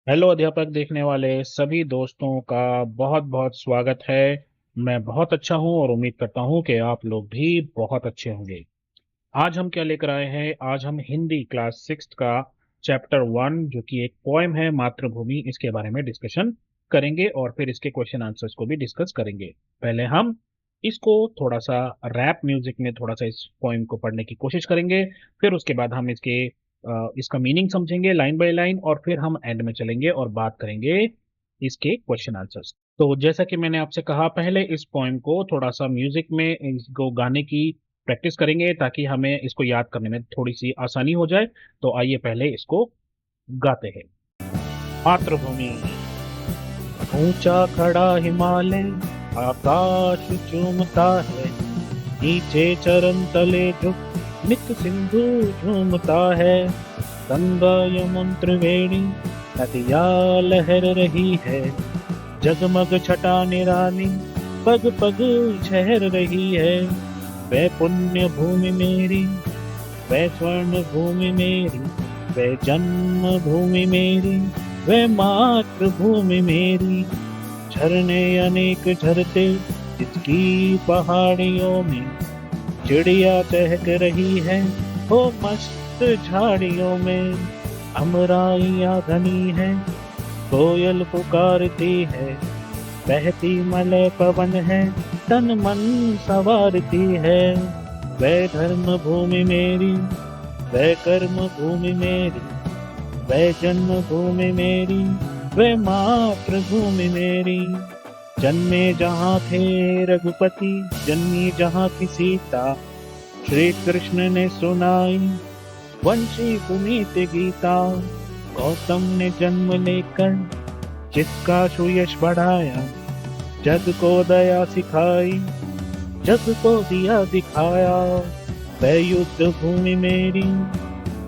Hello अध्यापक देखने वाले सभी दोस्तों का बहुत बहुत स्वागत है। मैं बहुत अच्छा हूं और उम्मीद करता हूं कि आप लोग भी बहुत अच्छे होंगे। आज हम क्या लेकर आए हैं? आज हम हिंदी क्लास सिक्स का चैप्टर वन जो कि एक पोएम है मातृभूमि, इसके बारे में डिस्कशन करेंगे और फिर इसके क्वेश्चन आंसर्स को भी डिस्कस करेंगे। पहले हम इसको थोड़ा सा रैप म्यूजिक में थोड़ा सा इस पोएम को पढ़ने की कोशिश करेंगे। फिर उसके बाद हम इसका मीनिंग समझेंगे लाइन बाय लाइन और फिर हम एंड में चलेंगे और बात करेंगे इसके क्वेश्चन आंसर्स। तो जैसा कि मैंने आपसे कहा, पहले इस पोएम को थोड़ा सा म्यूजिक में इसको गाने की प्रैक्टिस करेंगे ताकि हमें इसको याद करने में थोड़ी सी आसानी हो जाए। तो आइए पहले इसको गाते हैं। मातृभूमि। ऊंचा खड़ा हिमालय आकाश चूमता है, नीचे चरण तले झुक नित सिंधु झूमता है। गंगा यमुन त्रिवेणी नदिया लहर रही है, जगमग छटा निरानी पग पग ठहर रही है। वह पुण्य भूमि मेरी, वह स्वर्ण भूमि मेरी, वह जन्म भूमि मेरी, वह मातृभूमि मेरी। झरने अनेक झरते जिसकी पहाड़ियों में, चिड़िया चहक रही है वो मस्त झाड़ियों में। अमराइयाँ घनी है, कोयल पुकारती है, बहती मलय पवन है, तन मन संवारती है। वह धर्म भूमि मेरी, वह कर्म भूमि मेरी, वह जन्म भूमि मेरी, वह मातृभूमि मेरी। जन्मे जहाँ थे रघुपति, जन्मी जहाँ की सीता, श्री कृष्ण ने सुनाई वंशी पुनीत गीता। गौतम ने जन्म लेकर जिसका सुयश बढ़ाया, जग को दया सिखाई, जग को दिया दिखाया। वह युद्ध भूमि मेरी,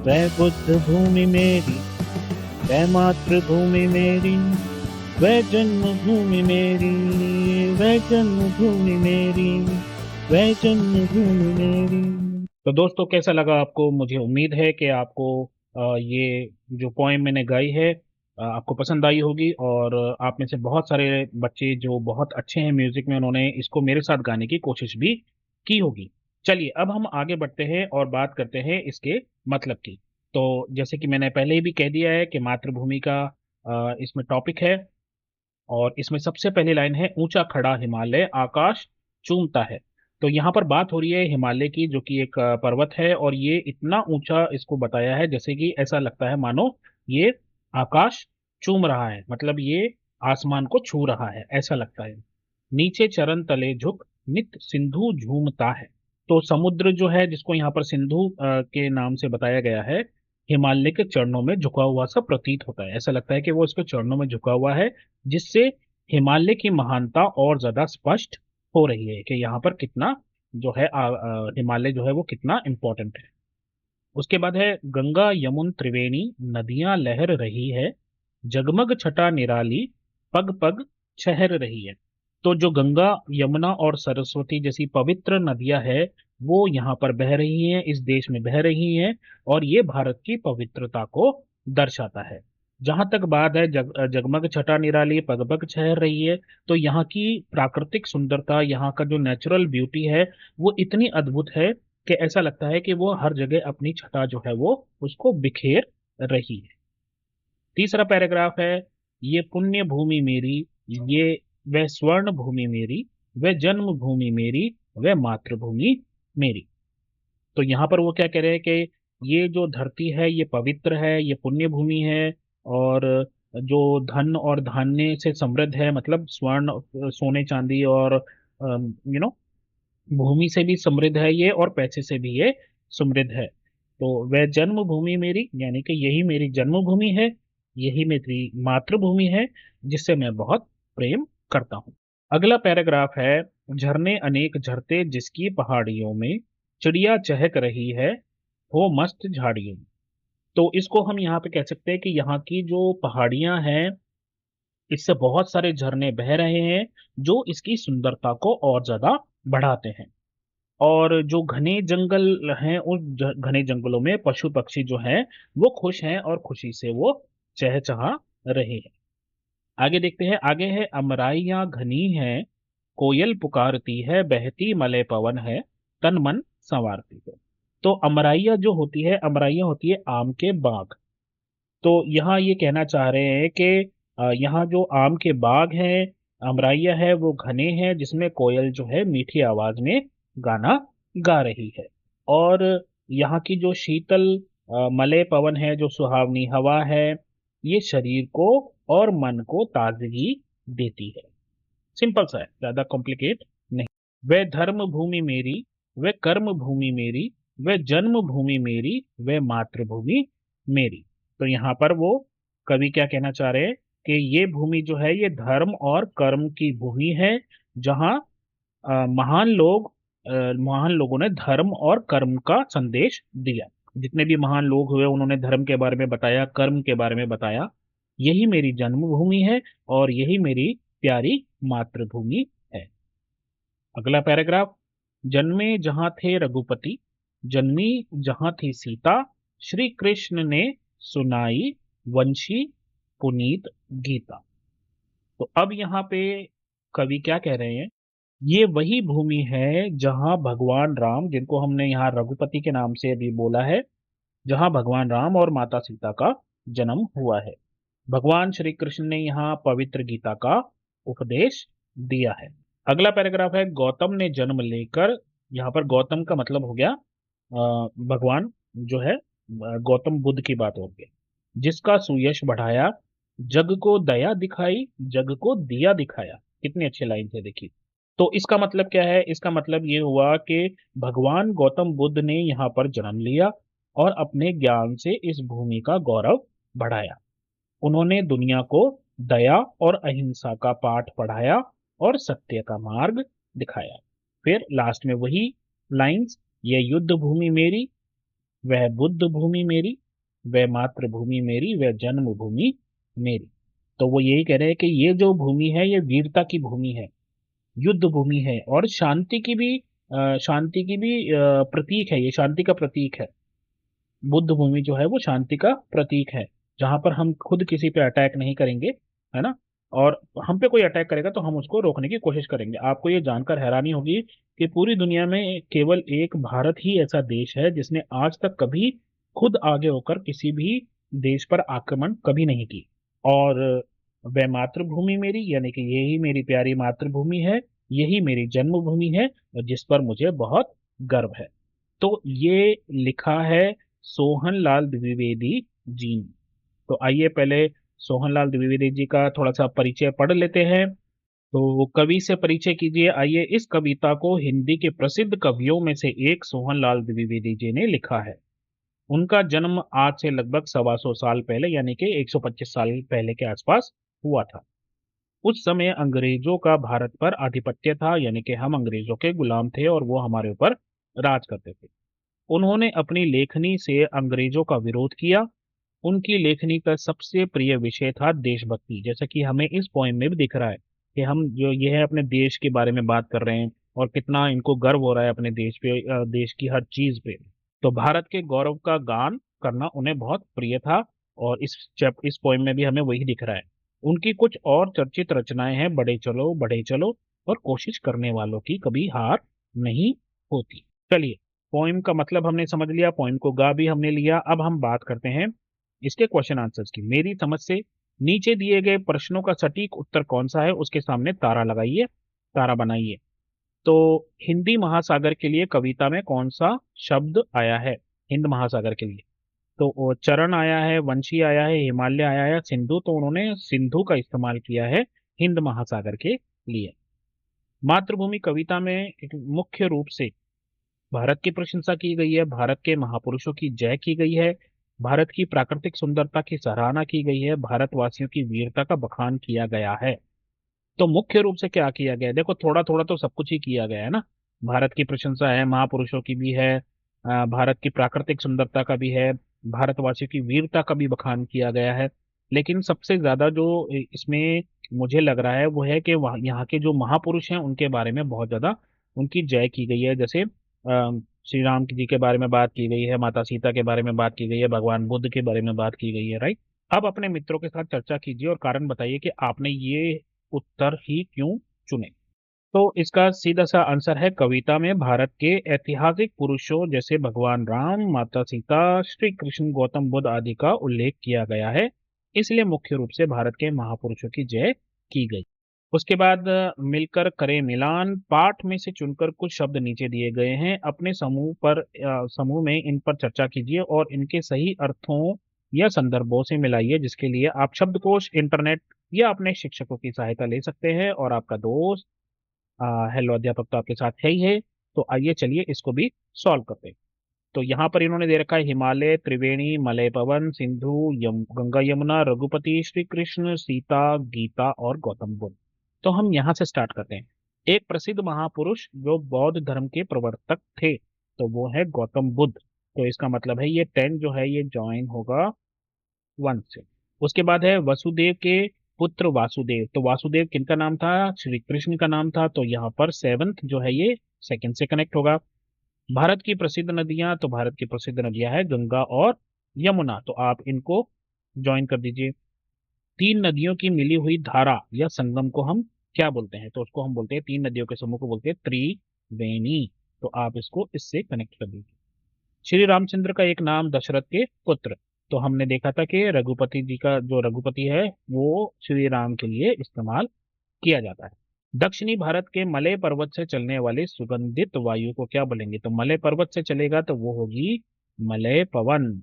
वह बुद्ध भूमि मेरी, वह मातृभूमि मेरी, वह जन्मभूमि मेरी, वह जन्मभूमि मेरी, वह जन्मभूमि मेरी। तो दोस्तों, कैसा लगा आपको? मुझे उम्मीद है कि आपको ये जो पोएम मैंने गाई है आपको पसंद आई होगी। और आप में से बहुत सारे बच्चे जो बहुत अच्छे हैं म्यूजिक में, उन्होंने इसको मेरे साथ गाने की कोशिश भी की होगी। चलिए अब हम आगे बढ़ते हैं और बात करते हैं इसके मतलब की। तो जैसे कि मैंने पहले ही भी कह दिया है कि मातृभूमि का इसमें टॉपिक है। और इसमें सबसे पहली लाइन है, ऊंचा खड़ा हिमालय आकाश चूमता है। तो यहाँ पर बात हो रही है हिमालय की, जो कि एक पर्वत है और ये इतना ऊंचा इसको बताया है जैसे कि ऐसा लगता है मानो ये आकाश चूम रहा है, मतलब ये आसमान को छू रहा है ऐसा लगता है। नीचे चरण तले झुक नित सिंधु झूमता है। तो समुद्र जो है जिसको यहाँ पर सिंधु के नाम से बताया गया है, हिमालय के चरणों में झुका हुआ सा प्रतीत होता है। ऐसा लगता है कि वो इसके चरणों में झुका हुआ है, जिससे हिमालय की महानता और ज्यादा स्पष्ट हो रही है कि यहाँ पर कितना जो है हिमालय जो है वो कितना इंपॉर्टेंट है। उसके बाद है, गंगा यमुन त्रिवेणी नदियां लहर रही है, जगमग छटा निराली पग पग ठहर रही है। तो जो गंगा यमुना और सरस्वती जैसी पवित्र नदियां है वो यहाँ पर बह रही हैं, इस देश में बह रही हैं और ये भारत की पवित्रता को दर्शाता है। जहां तक बात है जगमग छटा निराली पग पग ठहर रही है, तो यहाँ की प्राकृतिक सुंदरता, यहाँ का जो नेचुरल ब्यूटी है वो इतनी अद्भुत है कि ऐसा लगता है कि वो हर जगह अपनी छटा जो है वो उसको बिखेर रही है। तीसरा पैराग्राफ है, ये पुण्य भूमि मेरी, ये वह स्वर्ण भूमि मेरी, वह जन्म भूमि मेरी, वह मातृभूमि मेरी। तो यहाँ पर वो क्या कह रहे हैं कि ये जो धरती है ये पवित्र है, ये पुण्य भूमि है और जो धन और धान्य से समृद्ध है, मतलब स्वर्ण सोने चांदी और भूमि से भी समृद्ध है ये और पैसे से भी ये समृद्ध है। तो वह जन्मभूमि मेरी, यानी कि यही मेरी जन्मभूमि है, यही मेरी मातृभूमि है, जिससे मैं बहुत प्रेम करता हूँ। अगला पैराग्राफ है, झरने अनेक झरते जिसकी पहाड़ियों में, चिड़िया चहक रही है वो मस्त झाड़ियों में। तो इसको हम यहाँ पे कह सकते हैं कि यहाँ की जो पहाड़ियां हैं इससे बहुत सारे झरने बह रहे हैं जो इसकी सुंदरता को और ज्यादा बढ़ाते हैं। और जो घने जंगल हैं उस घने जंगलों में पशु पक्षी जो हैं वो खुश हैं और खुशी से वो चहचहा रहे हैं। आगे देखते हैं, आगे है अमराइयाँ घनी है, कोयल पुकारती है, बहती मलय पवन है, तन मन संवारती है। तो अमराइयाँ जो होती है, अमराइयाँ होती है आम के बाग। तो यहाँ ये कहना चाह रहे हैं कि यहाँ जो आम के बाग हैं, अमराइयाँ है, वो घने हैं, जिसमें कोयल जो है मीठी आवाज में गाना गा रही है। और यहाँ की जो शीतल मलय पवन है, जो सुहावनी हवा है, ये शरीर को और मन को ताजगी देती है। सिंपल सा है, ज्यादा कॉम्प्लिकेट नहीं। वह धर्म भूमि मेरी, वह कर्म भूमि मेरी, वह जन्म भूमि मेरी, वह मातृभूमि मेरी। तो यहाँ पर वो कवि क्या कहना चाह रहे हैं कि ये भूमि जो है, ये धर्म और कर्म की भूमि है, जहाँ महान लोग महान लोगों ने धर्म और कर्म का संदेश दिया। जितने भी महान लोग हुए, उन्होंने धर्म के बारे में बताया, कर्म के बारे में बताया। यही मेरी जन्मभूमि है और यही मेरी प्यारी मातृभूमि है। अगला पैराग्राफ, जन्मे जहां थे रघुपति, जन्मी जहां थी सीता, श्री कृष्ण ने सुनाई वंशी पुनीत गीता। तो अब यहाँ पे कवि क्या कह रहे हैं, ये वही भूमि है जहां भगवान राम, जिनको हमने यहाँ रघुपति के नाम से अभी बोला है, जहां भगवान राम और माता सीता का जन्म हुआ है। भगवान श्री कृष्ण ने यहाँ पवित्र गीता का उपदेश दिया है। अगला पैराग्राफ है, गौतम ने जन्म लेकर। यहाँ पर गौतम का मतलब हो गया भगवान जो है, गौतम बुद्ध की बात हो गई। जिसका सुयश बढ़ाया, जग को दया दिखाई, जग को दिया दिखाया। कितनी अच्छी लाइन है, देखिए। तो इसका मतलब क्या है, इसका मतलब ये हुआ कि भगवान गौतम बुद्ध ने यहाँ पर जन्म लिया और अपने ज्ञान से इस भूमि का गौरव बढ़ाया। उन्होंने दुनिया को दया और अहिंसा का पाठ पढ़ाया और सत्य का मार्ग दिखाया। फिर लास्ट में वही लाइंस, ये युद्ध भूमि मेरी, वह बुद्ध भूमि मेरी, वह मातृभूमि मेरी, वह जन्मभूमि मेरी। तो वो यही कह रहे हैं कि ये जो भूमि है, ये वीरता की भूमि है, युद्ध भूमि है, और शांति की भी प्रतीक है, ये शांति का प्रतीक है। बुद्ध भूमि जो है वो शांति का प्रतीक है, जहां पर हम खुद किसी पे अटैक नहीं करेंगे, है ना। और हम पे कोई अटैक करेगा तो हम उसको रोकने की कोशिश करेंगे। आपको ये जानकर हैरानी होगी कि पूरी दुनिया में केवल एक भारत ही ऐसा देश है जिसने आज तक कभी खुद आगे होकर किसी भी देश पर आक्रमण कभी नहीं की। और वह मातृभूमि मेरी, यानी कि यही मेरी प्यारी मातृभूमि है, यही मेरी जन्मभूमि है, और जिस पर मुझे बहुत गर्व है। तो ये लिखा है सोहन लाल द्विवेदी जी ने। तो आइए पहले सोहन लाल द्विवेदी जी का थोड़ा सा परिचय पढ़ लेते हैं। तो कवि से परिचय कीजिए। आइए, इस कविता को हिंदी के प्रसिद्ध कवियों में से एक सोहन लाल द्विवेदी जी ने लिखा है। उनका जन्म आज से लगभग 125 साल पहले, यानी कि 125 साल पहले के आसपास हुआ था। उस समय अंग्रेजों का भारत पर आधिपत्य था, यानी कि हम अंग्रेजों के गुलाम थे और वो हमारे ऊपर राज करते थे। उन्होंने अपनी लेखनी से अंग्रेजों का विरोध किया। उनकी लेखनी का सबसे प्रिय विषय था देशभक्ति, जैसा कि हमें इस पोएम में भी दिख रहा है कि हम जो ये है अपने देश के बारे में बात कर रहे हैं और कितना इनको गर्व हो रहा है अपने देश पे, देश की हर चीज पे। तो भारत के गौरव का गान करना उन्हें बहुत प्रिय था, और इस पोएम में भी हमें वही दिख रहा है। उनकी कुछ और चर्चित रचनाएं हैं, बढ़े चलो और कोशिश करने वालों की कभी हार नहीं होती। चलिए, पोइम का मतलब हमने समझ लिया, पोइम को गा भी हमने लिया। अब हम बात करते हैं इसके क्वेश्चन आंसर्स की। मेरी समझ से नीचे दिए गए प्रश्नों का सटीक उत्तर कौन सा है, उसके सामने तारा लगाइए, तारा बनाइए। तो हिंदी महासागर के लिए कविता में कौन सा शब्द आया है हिंद महासागर के लिए? तो वो चरण आया है, वंशी आया है, हिमालय आया है, सिंधु। तो उन्होंने सिंधु का इस्तेमाल किया है हिंद महासागर के लिए। मातृभूमि कविता में एक मुख्य रूप से भारत की प्रशंसा की गई है, भारत के महापुरुषों की जय की गई है, भारत की प्राकृतिक सुंदरता की सराहना की गई है, भारतवासियों की वीरता का बखान किया गया है। तो मुख्य रूप से क्या किया गया है? देखो, थोड़ा थोड़ा तो सब कुछ ही किया गया है ना। भारत की प्रशंसा है, महापुरुषों की भी है, भारत की प्राकृतिक सुंदरता का भी है, भारतवासियों की वीरता का भी बखान किया गया है। लेकिन सबसे ज्यादा जो इसमें मुझे लग रहा है वो है कि वहाँ यहाँ के जो महापुरुष हैं उनके बारे में बहुत ज्यादा उनकी जय की गई है। जैसे श्री राम जी के बारे में बात की गई है, माता सीता के बारे में बात की गई है, भगवान बुद्ध के बारे में बात की गई है, राइट। अब अपने मित्रों के साथ चर्चा कीजिए और कारण बताइए कि आपने ये उत्तर ही क्यों चुने। तो इसका सीधा सा आंसर है, कविता में भारत के ऐतिहासिक पुरुषों जैसे भगवान राम, माता सीता, श्री कृष्ण, गौतम बुद्ध आदि का उल्लेख किया गया है, इसलिए मुख्य रूप से भारत के महापुरुषों की जय की गई। उसके बाद मिलकर करें मिलान, पाठ में से चुनकर कुछ शब्द नीचे दिए गए हैं, अपने समूह में इन पर चर्चा कीजिए और इनके सही अर्थों या संदर्भों से मिलाइए, जिसके लिए आप शब्दकोश, इंटरनेट या अपने शिक्षकों की सहायता ले सकते हैं। और आपका दोस्त हेलो अध्यापक तो आपके साथ है ही है। तो आइए चलिए इसको भी सॉल्व करते हैं। तो यहाँ पर इन्होंने दे रखा है हिमालय, त्रिवेणी, मलय पवन, सिंधु, गंगा यमुना, रघुपति, श्री कृष्ण, सीता, गीता और गौतम बुद्ध। तो हम यहाँ से स्टार्ट करते हैं। एक प्रसिद्ध महापुरुष जो बौद्ध धर्म के प्रवर्तक थे, तो वो है गौतम बुद्ध। तो इसका मतलब है ये 10 जो है ये ज्वाइन होगा 1 से। उसके बाद है वसुदेव के पुत्र वासुदेव। तो वासुदेव किनका नाम था? श्री कृष्ण का नाम था। तो यहाँ पर 7th जो है ये सेकंड से कनेक्ट होगा। भारत की प्रसिद्ध नदियां, तो भारत की प्रसिद्ध नदियां है गंगा और यमुना, तो आप इनको ज्वाइन कर दीजिए। 3 नदियों की मिली हुई धारा या संगम को हम क्या बोलते हैं? तो उसको हम बोलते हैं, 3 नदियों के समूह को बोलते हैं त्रिवेणी। तो आप इसको इससे कनेक्ट कर दीजिए। श्री रामचंद्र का एक नाम दशरथ के पुत्र। तो हमने देखा था कि रघुपति जी का जो रघुपति है वो श्री राम के लिए इस्तेमाल किया जाता है। दक्षिणी भारत के मलय पर्वत से चलने वाले सुगंधित वायु को क्या बोलेंगे? तो मलय पर्वत से चलेगा तो वो होगी मलय पवन।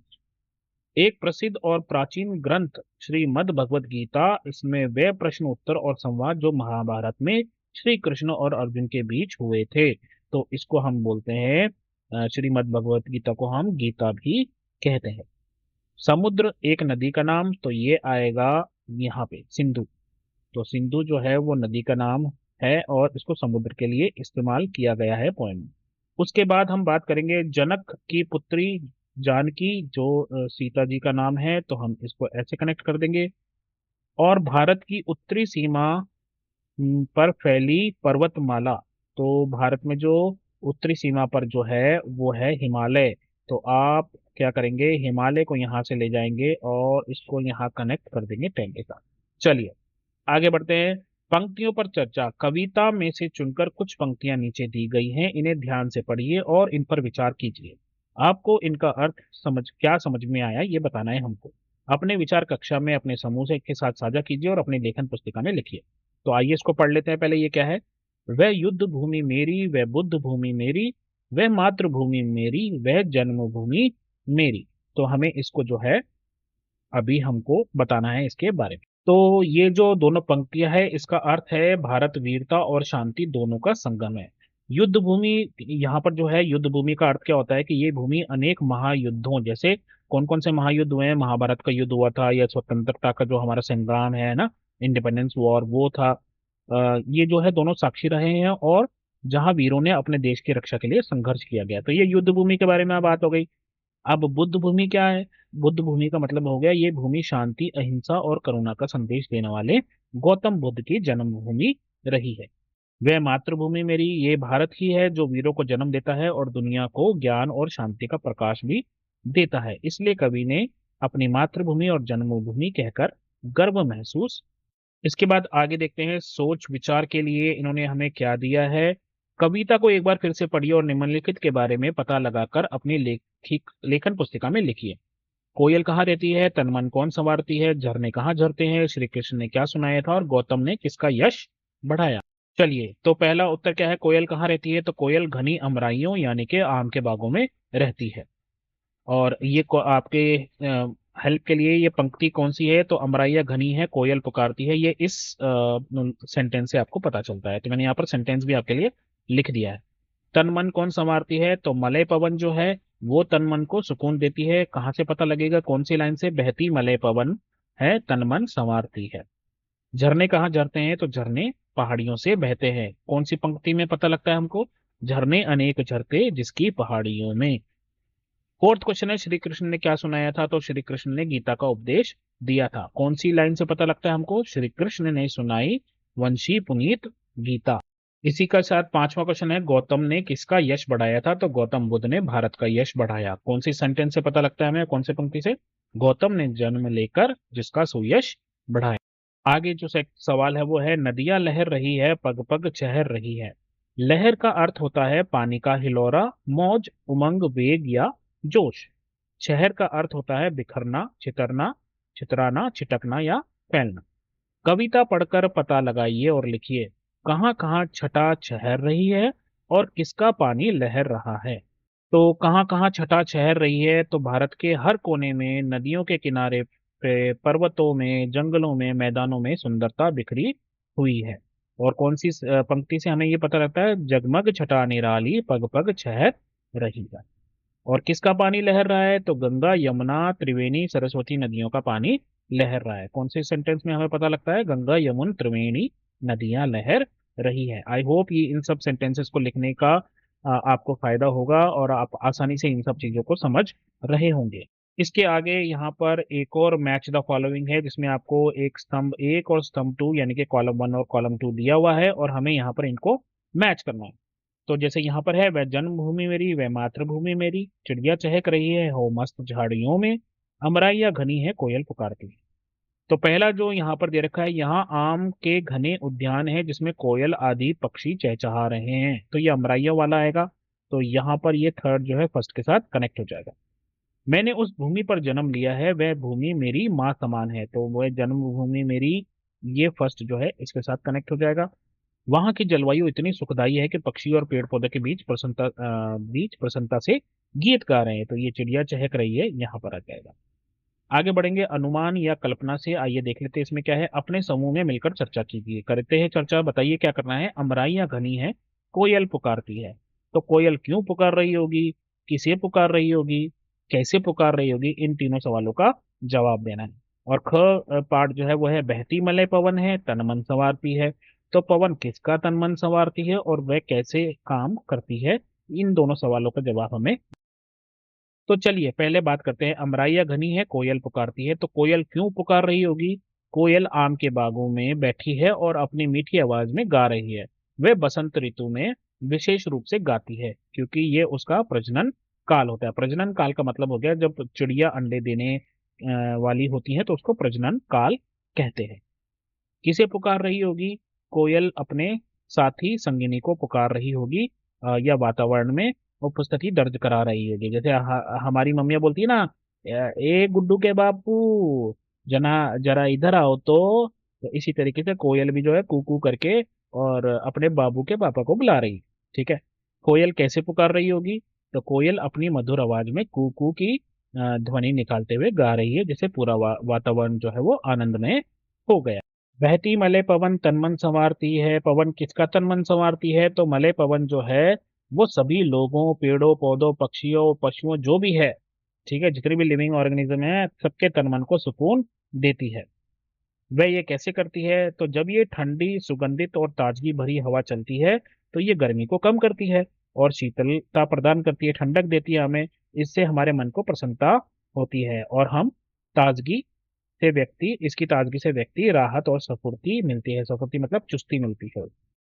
एक प्रसिद्ध और प्राचीन ग्रंथ श्रीमद् भगवत गीता, इसमें वे प्रश्न उत्तर और संवाद जो महाभारत में श्री कृष्ण और अर्जुन के बीच हुए थे, तो इसको हम बोलते हैं श्रीमद् भगवत गीता को हम गीता भी कहते हैं। समुद्र एक नदी का नाम, तो ये आएगा यहाँ पे सिंधु। तो सिंधु जो है वो नदी का नाम है और इसको समुद्र के लिए इस्तेमाल किया गया है पोएम में। उसके बाद हम बात करेंगे जनक की पुत्री जानकी, जो सीता जी का नाम है, तो हम इसको ऐसे कनेक्ट कर देंगे। और भारत की उत्तरी सीमा पर फैली पर्वतमाला, तो भारत में जो उत्तरी सीमा पर जो है वो है हिमालय। तो आप क्या करेंगे? हिमालय को यहाँ से ले जाएंगे और इसको यहाँ कनेक्ट कर देंगे 10 के साथ। चलिए आगे बढ़ते हैं। पंक्तियों पर चर्चा, कविता में से चुनकर कुछ पंक्तियां नीचे दी गई हैं, इन्हें ध्यान से पढ़िए और इन पर विचार कीजिए। आपको इनका अर्थ समझ में आया ये बताना है हमको। अपने विचार कक्षा में अपने समूह से के साथ साझा कीजिए और अपनी लेखन पुस्तिका में लिखिए। तो आइए इसको पढ़ लेते हैं। पहले ये क्या है? वह युद्ध भूमि मेरी, वह बुद्ध भूमि मेरी, वह मातृभूमि मेरी, वह जन्मभूमि मेरी। तो हमें इसको जो है अभी हमको बताना है इसके बारे में। तो ये जो दोनों पंक्तियां है इसका अर्थ है भारत वीरता और शांति दोनों का संगम है। युद्ध भूमि, यहाँ पर जो है युद्ध भूमि का अर्थ क्या होता है कि ये भूमि अनेक महायुद्धों, जैसे कौन कौन से महायुद्ध हुए हैं? महाभारत का युद्ध हुआ था, या स्वतंत्रता का जो हमारा संग्राम है ना, इंडिपेंडेंस वॉर, वो था। ये जो है दोनों साक्षी रहे हैं और जहाँ वीरों ने अपने देश की रक्षा के लिए संघर्ष किया गया। तो ये युद्ध भूमि के बारे में बात हो गई। अब बुद्ध भूमि क्या है? बुद्ध भूमि का मतलब हो गया ये भूमि शांति, अहिंसा और करुणा का संदेश देने वाले गौतम बुद्ध की जन्मभूमि रही है। वह मातृभूमि मेरी, ये भारत ही है जो वीरों को जन्म देता है और दुनिया को ज्ञान और शांति का प्रकाश भी देता है। इसलिए कवि ने अपनी मातृभूमि और जन्मभूमि कहकर गर्व महसूस। इसके बाद आगे देखते हैं, सोच विचार के लिए इन्होंने हमें क्या दिया है। कविता को एक बार फिर से पढ़िए और निम्नलिखित के बारे में पता लगाकर अपनी लेखन पुस्तिका में लिखिए। कोयल कहाँ रहती है? तन मन कौन संवारती है? झरने कहाँ झरते हैं? श्री कृष्ण ने क्या सुनाया था और गौतम ने किसका यश बढ़ाया? चलिए, तो पहला उत्तर क्या है? कोयल कहाँ रहती है? तो कोयल घनी अमराइयों यानी कि आम के बागों में रहती है। और ये आपके हेल्प के लिए ये पंक्ति कौन सी है? तो अमराइया घनी है, कोयल पुकारती है, ये इस सेंटेंस से आपको पता चलता है। तो मैंने यहाँ पर सेंटेंस भी आपके लिए लिख दिया है। तन मन कौन संवारती है? तो मलय पवन जो है वो तन मन को सुकून देती है। कहाँ से पता लगेगा? कौन सी लाइन से? बहती मलय पवन है तन मन संवारती है। झरने कहाँ झरते हैं? तो झरने पहाड़ियों से बहते हैं। कौन सी पंक्ति में पता लगता है हमको? झरने अनेक झरते जिसकी पहाड़ियों में। फोर्थ क्वेश्चन है, श्री कृष्ण ने क्या सुनाया था? तो श्री कृष्ण ने गीता का उपदेश दिया था। कौन सी लाइन से पता लगता है हमको? श्री कृष्ण ने सुनाई वंशी पुनीत गीता। इसी का साथ पांचवा क्वेश्चन है, गौतम ने किसका यश बढ़ाया था? तो गौतम बुद्ध ने भारत का यश बढ़ाया। कौन सी सेंटेंस से पता लगता है हमें? कौन से पंक्ति से? गौतम ने जन्म लेकर जिसका सुयश बढ़ाया। आगे जो सवाल है वो है, नदियां लहर रही है, पग पग चहर रही है। लहर का अर्थ होता है पानी का हिलोरा, मौज, उमंग, वेग या जोश। शहर का अर्थ होता है बिखरना, छितरना, छितराना, छिटकना या फैलना। कविता पढ़कर पता लगाइए और लिखिए, कहाँ कहाँ छटा छहर रही है और किसका पानी लहर रहा है। तो कहाँ कहाँ छटा छहर रही है, तो भारत के हर कोने में, नदियों के किनारे पे, पर्वतों में, जंगलों में, मैदानों में सुंदरता बिखरी हुई है। और कौन सी पंक्ति से हमें ये पता लगता है, जगमग छटा निराली पग पग छहर रही है। और किसका पानी लहर रहा है, तो गंगा, यमुना, त्रिवेणी, सरस्वती नदियों का पानी लहर रहा है। कौन से सेंटेंस में हमें पता लगता है, गंगा यमुन त्रिवेणी नदियां लहर रही है। आई होप ये इन सब सेंटेंसेस को लिखने का आपको फायदा होगा और आप आसानी से इन सब चीजों को समझ रहे होंगे। इसके आगे यहाँ पर एक और मैच द फॉलोइंग है, जिसमें आपको एक स्तंभ एक और स्तंभ टू यानी कि कॉलम वन और कॉलम टू दिया हुआ है और हमें यहाँ पर इनको मैच करना है। तो जैसे यहाँ पर है, वह जन्मभूमि मेरी, वह मातृभूमि मेरी, चिड़िया चहक रही है हो मस्त झाड़ियों में, अमराइयाँ घनी है कोयल पुकारती है। तो पहला जो यहाँ पर दे रखा है, यहाँ आम के घने उद्यान है जिसमें कोयल आदि पक्षी चहचहा रहे हैं, तो ये अमराइया वाला आएगा। तो यहाँ पर ये थर्ड जो है फर्स्ट के साथ कनेक्ट हो जाएगा। मैंने उस भूमि पर जन्म लिया है, वह भूमि मेरी माँ समान है, तो वह जन्मभूमि मेरी, ये फर्स्ट जो है इसके साथ कनेक्ट हो जाएगा। वहां की जलवायु इतनी सुखदाई है कि पक्षी और पेड़ पौधे के बीच प्रसन्नता से गीत गा रहे हैं, तो ये चिड़िया चहक रही है यहाँ पर आ जाएगा। आगे बढ़ेंगे, अनुमान या कल्पना से। आइए देख लेते हैं इसमें क्या है। अपने समूह में मिलकर चर्चा कीजिए। करते हैं चर्चा, बताइए क्या करना है। अमराइयाँ घनी है, कोयल पुकारती है। तो कोयल क्यों पुकार रही होगी, किसे पुकार रही होगी, कैसे पुकार रही होगी, इन तीनों सवालों का जवाब देना है। और ख पार्ट जो है वो है, बहती मलय पवन है, तन मन संवारती है। तो पवन किसका तन मन संवारती है और वह कैसे काम करती है, इन दोनों सवालों का जवाब हमें। तो चलिए पहले बात करते हैं, अमराइयाँ घनी है, कोयल पुकारती है। तो कोयल क्यों पुकार रही होगी, कोयल आम के बागों में बैठी है और अपनी मीठी आवाज में गा रही है। वह बसंत ऋतु में विशेष रूप से गाती है क्योंकि ये उसका प्रजनन काल होता है। प्रजनन काल का मतलब हो गया जब चिड़िया अंडे देने वाली होती है तो उसको प्रजनन काल कहते हैं। किसे पुकार रही होगी, कोयल अपने साथी संगिनी को पुकार रही होगी या वातावरण में उपस्थिति दर्ज करा रही होगी। जैसे हमारी मम्मियाँ बोलती है ना, ए गुड्डू के बापू जना जरा इधर आओ तो इसी तरीके से कोयल भी जो है कू करके और अपने बाबू के पापा को बुला रही। ठीक है। कोयल कैसे पुकार रही होगी, तो कोयल अपनी मधुर आवाज में कू की ध्वनि निकालते हुए गा रही है, जिससे पूरा वातावरण जो है वो आनंदमय हो गया। बहती मलय पवन तन मन संवारती है। पवन किसका तन मन संवारती है, तो मलय पवन जो है वो सभी लोगों, पेड़ों, पौधों, पक्षियों, पशुओं जो भी है, ठीक है, जितने भी लिविंग ऑर्गेनिज्म है, सबके तन मन को सुकून देती है। वह ये कैसे करती है, तो जब ये ठंडी, सुगंधित और ताजगी भरी हवा चलती है तो ये गर्मी को कम करती है और शीतलता प्रदान करती है, ठंडक देती है हमें। इससे हमारे मन को प्रसन्नता होती है और हम ताजगी इसकी ताजगी से व्यक्ति राहत और स्फूर्ति मिलती है। स्फूर्ति मतलब चुस्ती मिलती है।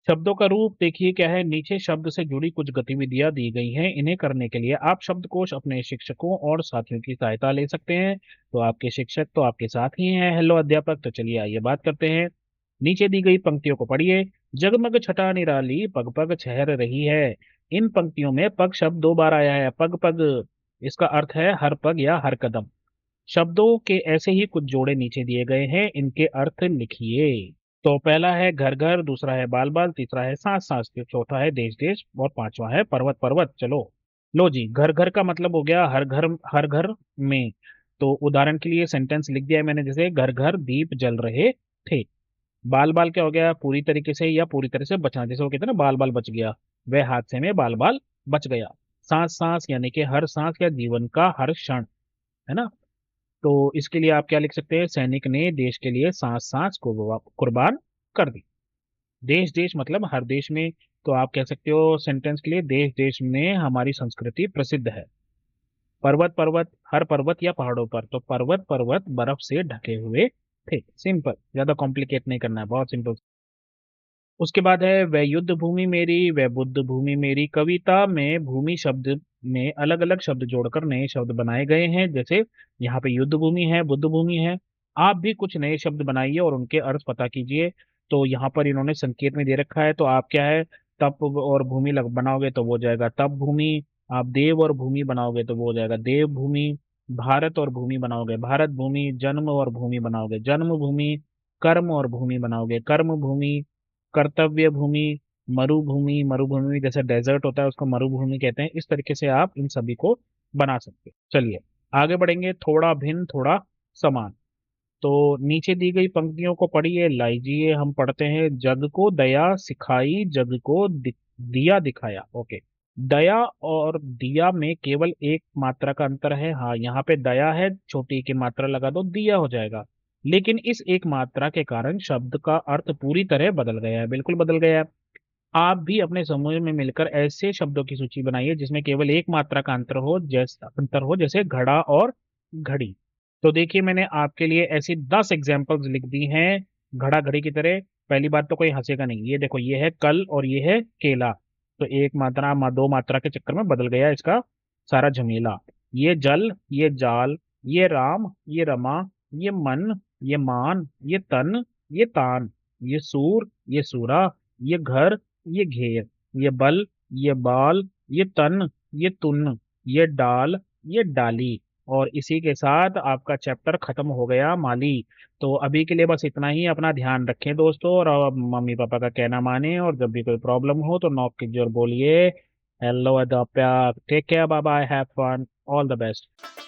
शब्दों का रूप देखिए क्या है, नीचे शब्द से जुड़ी कुछ गतिविधियां दी गई हैं। इन्हें करने के लिए आप शब्दकोश अपने शिक्षकों और साथियों की सहायता ले सकते हैं। तो आपके शिक्षक तो आपके साथ ही हैं। हेलो अध्यापक। तो चलिए आइए बात करते हैं। नीचे दी गई पंक्तियों को पढ़िए। जगमग छटा निराली पग पग छहर रही है। इन पंक्तियों में पग शब्द 2 बार आया है। पग पग इसका अर्थ है हर पग या हर कदम। शब्दों के ऐसे ही कुछ जोड़े नीचे दिए गए हैं, इनके अर्थ लिखिए। तो पहला है घर घर, दूसरा है बाल बाल, तीसरा है सांस सांस, चौथा है देश देश और पांचवा है पर्वत पर्वत। चलो लो जी, घर घर का मतलब हो गया हर घर में। तो उदाहरण के लिए सेंटेंस लिख दिया है मैंने, जैसे घर घर दीप जल रहे थे। बाल बाल क्या हो गया, पूरी तरीके से या पूरी तरह से बचना, जैसे वो कहते हैं ना बाल बाल बच गया, वह हादसे में बाल बाल बच गया। सांस सांस यानी कि हर सांस या जीवन का हर क्षण, है ना। तो इसके लिए आप क्या लिख सकते हैं, सैनिक ने देश के लिए सांस सांस को कुर्बान कर दी। देश देश मतलब हर देश में। तो आप कह सकते हो सेंटेंस के लिए, देश देश में हमारी संस्कृति प्रसिद्ध है। पर्वत पर्वत, हर पर्वत या पहाड़ों पर, तो पर्वत पर्वत बर्फ से ढके हुए थे। सिंपल, ज्यादा कॉम्प्लिकेट नहीं करना है, बहुत सिंपल। उसके बाद है, वह युद्ध भूमि मेरी, वह बुद्ध भूमि मेरी। कविता में भूमि शब्द में अलग अलग शब्द जोड़कर नए शब्द बनाए गए हैं। जैसे यहाँ पे युद्ध भूमि है, बुद्ध भूमि है। आप भी कुछ नए शब्द बनाइए और उनके अर्थ पता कीजिए। तो यहाँ पर इन्होंने संकेत में दे रखा है, तो आप क्या है, तप और भूमि लग बनाओगे तो वो हो जाएगा तप भूमि। आप देव और भूमि बनाओगे तो वो हो जाएगा देव भूमि। भारत और भूमि बनाओगे भारत भूमि। जन्म और भूमि बनाओगे जन्म भूमि। कर्म और भूमि बनाओगे कर्म भूमि। कर्तव्य भूमि। मरुभूमि, मरुभूमि जैसे डेजर्ट होता है उसको मरुभूमि कहते हैं। इस तरीके से आप इन सभी को बना सकते हैं। चलिए आगे बढ़ेंगे। थोड़ा भिन्न थोड़ा समान। तो नीचे दी गई पंक्तियों को पढ़िए, लाइजिए। हम पढ़ते हैं, जग को दया सिखाई, जग को दिया दिखाया। ओके। दया और दिया में केवल एक मात्रा का अंतर है। हाँ, यहाँ पे दया है, छोटी की मात्रा लगा दो, दिया हो जाएगा। लेकिन इस एक मात्रा के कारण शब्द का अर्थ पूरी तरह बदल गया है, बिल्कुल बदल गया है। आप भी अपने समूह में मिलकर ऐसे शब्दों की सूची बनाइए जिसमें केवल एक मात्रा का अंतर हो, जैसे घड़ा और घड़ी। तो देखिए, मैंने आपके लिए ऐसी 10 एग्जाम्पल्स लिख दी हैं घड़ा घड़ी की तरह। पहली बात तो कोई हंसेगा नहीं। ये देखो, ये है कल और ये है केला। तो एक मात्रा दो मात्रा के चक्कर में बदल गया इसका सारा झमेला। ये जल, ये जाल, ये राम, ये रमा, ये मन, ये मान, ये तन, ये तान, ये सूर, ये सूरा, ये घर, ये घेर, ये बल, ये बाल, ये तन, ये तुन, ये डाल, ये डाली। और इसी के साथ आपका चैप्टर खत्म हो गया, माली। तो अभी के लिए बस इतना ही। अपना ध्यान रखें दोस्तों, और अब मम्मी पापा का कहना माने। और जब भी कोई प्रॉब्लम हो तो नॉक कीजिए और बोलिए, हेलो अध्यापक, take care, bye bye, have fun, all the best.